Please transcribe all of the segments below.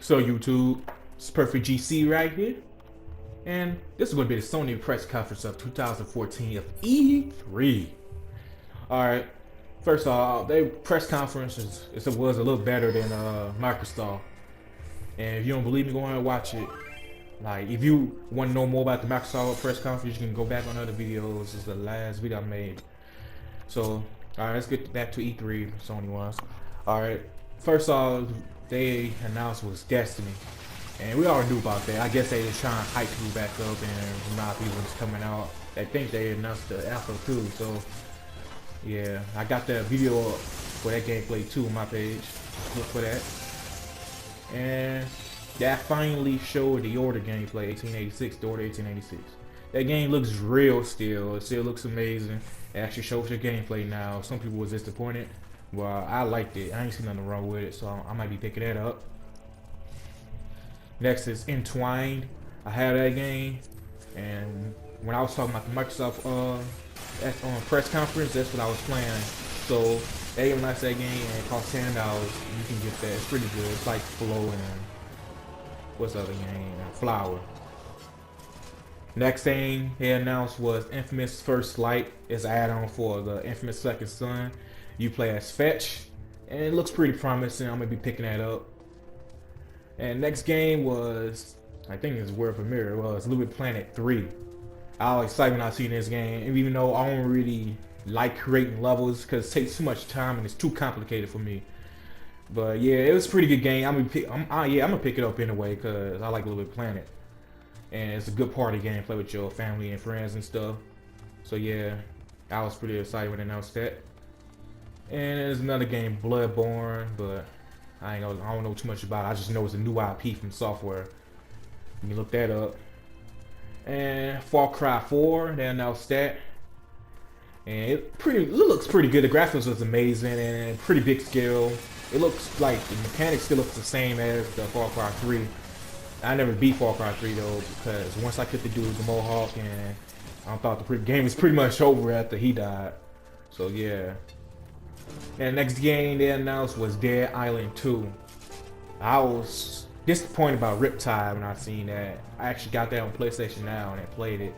So YouTube, it's PerfectGC right here, and this is going to be the Sony press conference of 2014 of E3. All right, first off, their press conference was a little better than Microsoft, and if you don't believe me, go ahead and watch it. Like, if you want to know more about the Microsoft press conference, you can go back on other videos. This is the last video I made. So, all right, let's get back to E3. Sony was. All right, first off, they announced was Destiny. And we already knew about that. I guess they just trying to hype people back up and remind people it's coming out. I think they announced the alpha too, so yeah. I got the video for that gameplay too on my page. Look for that. And that finally showed the Order gameplay, 1886, the Order 1886. That game looks real still. It still looks amazing. It actually shows your gameplay now. Some people was disappointed. Well, I liked it. I ain't seen nothing wrong with it, so I might be picking that up. Next is Entwined. I had that game, and when I was talking about the Microsoft press conference, that's what I was playing. So they announced that game and it costs $10. You can get that. It's pretty good. It's like Flow and what's the other game? Flower. Next thing they announced was Infamous First Light. It's an add-on for the Infamous Second Son. You play as Fetch, and it looks pretty promising. I'm gonna be picking that up. And next game was, I think it's world premiere, was Little Planet 3. I was excited when I seen this game, even though I don't really like creating levels because it takes too much time and it's too complicated for me. But yeah, it was a pretty good game. I'm gonna pick it up anyway because I like Little Planet, and it's a good party game. Play with your family and friends and stuff. So yeah, I was pretty excited when they announced that. And there's another game, Bloodborne, but I don't know too much about it. I just know it's a new IP from software. You can look that up. And Far Cry 4, they announced that. And it looks pretty good. The graphics was amazing and pretty big scale. It looks like the mechanics still looks the same as the Far Cry 3. I never beat Far Cry 3 though, because once I killed the dude with the Mohawk, and I thought the game was pretty much over after he died. So yeah. And the next game they announced was Dead Island 2. I was disappointed about Riptide when I seen that. I actually got that on PlayStation Now and I played it.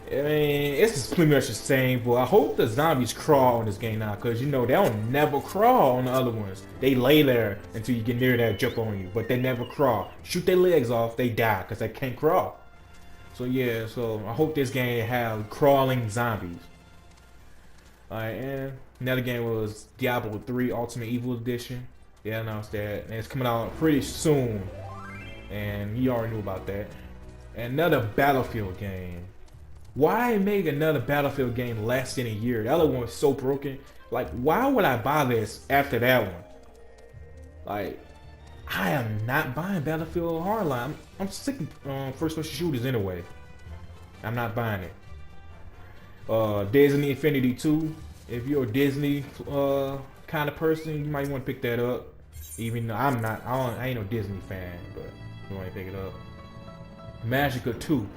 I mean, it's pretty much the same, but I hope the zombies crawl on this game now, because you know, they don't never crawl on the other ones. They lay there until you get near that jump on you, but they never crawl. Shoot their legs off, they die, because they can't crawl. So yeah, so I hope this game have crawling zombies. Alright, and another game was Diablo 3 Ultimate Evil Edition. They announced that, and it's coming out pretty soon. And you already knew about that. And another Battlefield game. Why make another Battlefield game less than a year? The other one was so broken. Like, why would I buy this after that one? Like, I am not buying Battlefield Hardline. I'm sick of first-person shooters anyway. I'm not buying it. Disney Infinity 2. If you're a Disney kind of person, you might want to pick that up. Even though I'm not, I ain't no Disney fan, but you want to pick it up. Magica 2.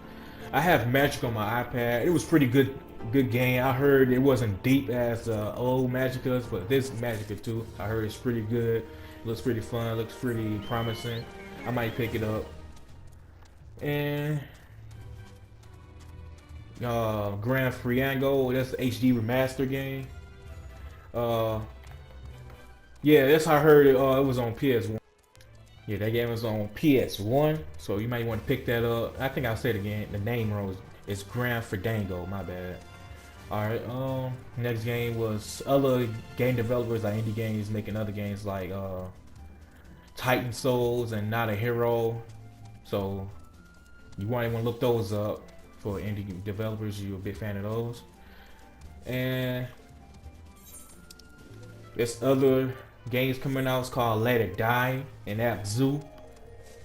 I have Magic on my iPad. It was pretty good game. I heard it wasn't deep as old Magicas, but this Magica 2, I heard it's pretty good. It looks pretty fun. Looks pretty promising. I might pick it up. And Grand Triangle, that's the HD remaster game. Yeah, that's how I heard it. It was on PS1. Yeah, that game was on PS1, so you might want to pick that up. I think I said again, the name wrong. It's Grand Fandango, my bad. Alright, next game was other game developers like indie games making other games like Titan Souls and Not a Hero. So you might want to look those up for indie developers. You're a big fan of those. And there's other games coming out. It's called Let It Die and Abzu,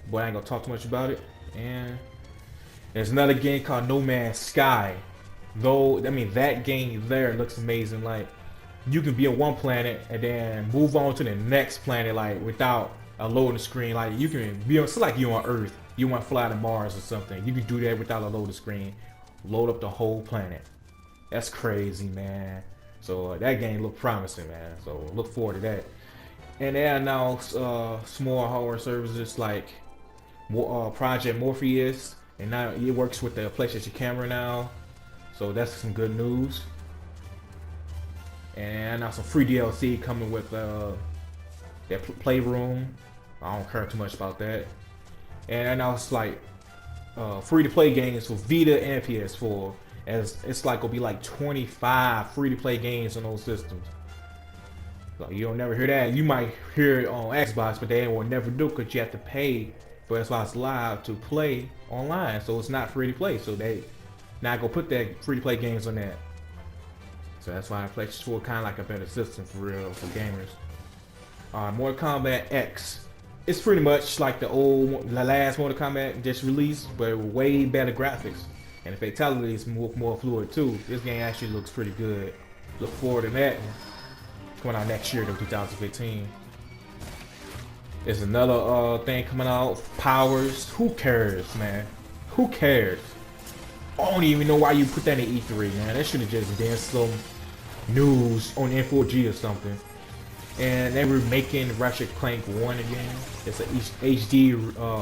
but I ain't gonna talk too much about it. And there's another game called No Man's Sky. Though, I mean, that game there looks amazing. Like, you can be on one planet and then move on to the next planet, like without a loading screen. Like, you can be on, it's like you on Earth. You want to fly to Mars or something. You can do that without a loading screen. Load up the whole planet. That's crazy, man. So that game looked promising, man. So look forward to that. And they announced small hardware services like Project Morpheus, and now it works with the PlayStation camera now. So that's some good news. And now some free DLC coming with that Playroom. I don't care too much about that. And now it's like free-to-play games for Vita and PS4. As it's like gonna be like 25 free-to-play games on those systems. So you don't never hear that. You might hear it on Xbox, but they will never do because you have to pay for Xbox Live to play online. So it's not free to play. So they not gonna put that free to play games on that. So that's why PlayStation 4 kind of like a better system for real for gamers. Mortal Kombat X. It's pretty much like the last Mortal Kombat just released, but way better graphics. And the fatality is more fluid too. This game actually looks pretty good. Look forward to that. Coming out next year, though, 2015. There's another thing coming out. Powers. Who cares, man? Who cares? I don't even know why you put that in E3, man. That should have just been some news on N4G or something. And they were making Ratchet Clank 1 again. It's a HD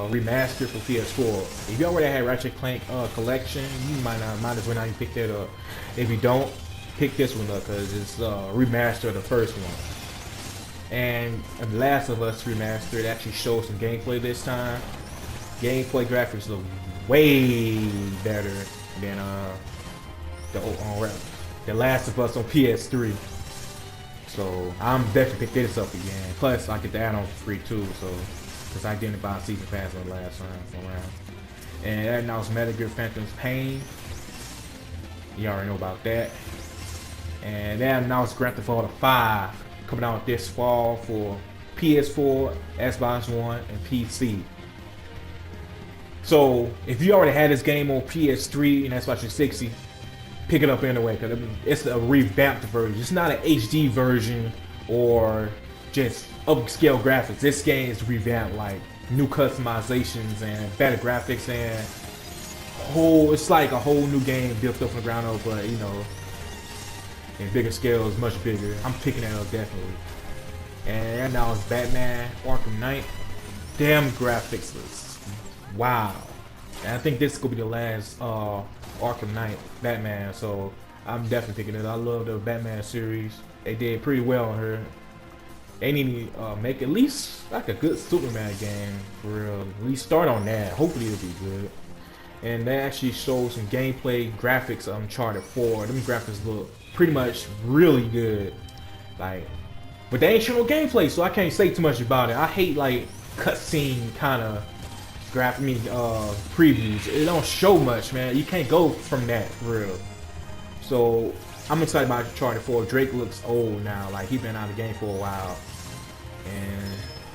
remaster for PS4. If you already had Ratchet Clank collection, you might as well not even pick that up. If you don't, pick this one up because it's remaster of the first one. And The Last of Us Remastered actually shows some gameplay this time. Gameplay graphics look way better than The Last of Us on PS3. So I'm definitely pick this up again. Plus I get the add-on for free too, so because I didn't buy a season pass on the last time around. And that announced Metal Gear Phantom's Pain. You already know about that. And that announced Grand Theft Auto 5 coming out this fall for PS4, Xbox One, and PC. So if you already had this game on PS3 and Xbox 360, pick it up anyway because it's a revamped version. It's not an HD version or just upscale graphics. This game is revamped, like new customizations and better graphics and it's like a whole new game built up from the ground up, but you know, in bigger scale, is much bigger. I'm picking that up definitely. And now it's Batman Arkham Knight. Damn graphics is wow. And I think this is gonna be the last Arkham Knight Batman, so I'm definitely picking it up. I love the Batman series. They did pretty well on her. They need to make at least like a good Superman game for real. At least start on that. Hopefully it'll be good. And they actually showed some gameplay graphics of Uncharted 4. Them graphics look pretty much really good. Like, but they ain't show no gameplay, so I can't say too much about it. I hate like cutscene kind of previews. It don't show much, man. You can't go from that for real. So I'm excited about Uncharted 4. Drake looks old now. Like he's been out of the game for a while, and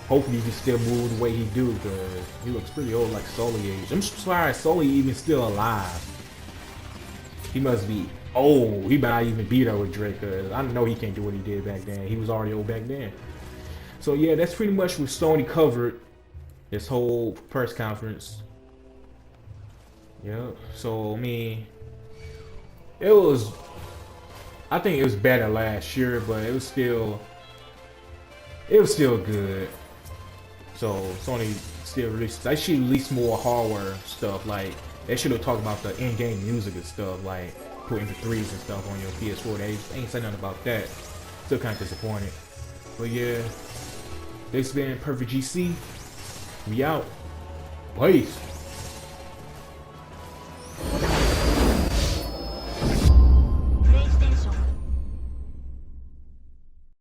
hopefully he can still move the way he do, because he looks pretty old, like Sully age. I'm surprised Sully even still alive. He must be old. He might not even be there with Drake, because I know he can't do what he did back then. He was already old back then. So yeah, that's pretty much what Sony covered this whole press conference. Yeah. So I mean, I think it was better last year, but it was still good. So Sony still released. They should release more hardware stuff. Like they should have talked about the in-game music and stuff, like putting the threes and stuff on your PS4. They ain't said nothing about that. Still kind of disappointed. But yeah, this has been PerfectGC. We out. Peace.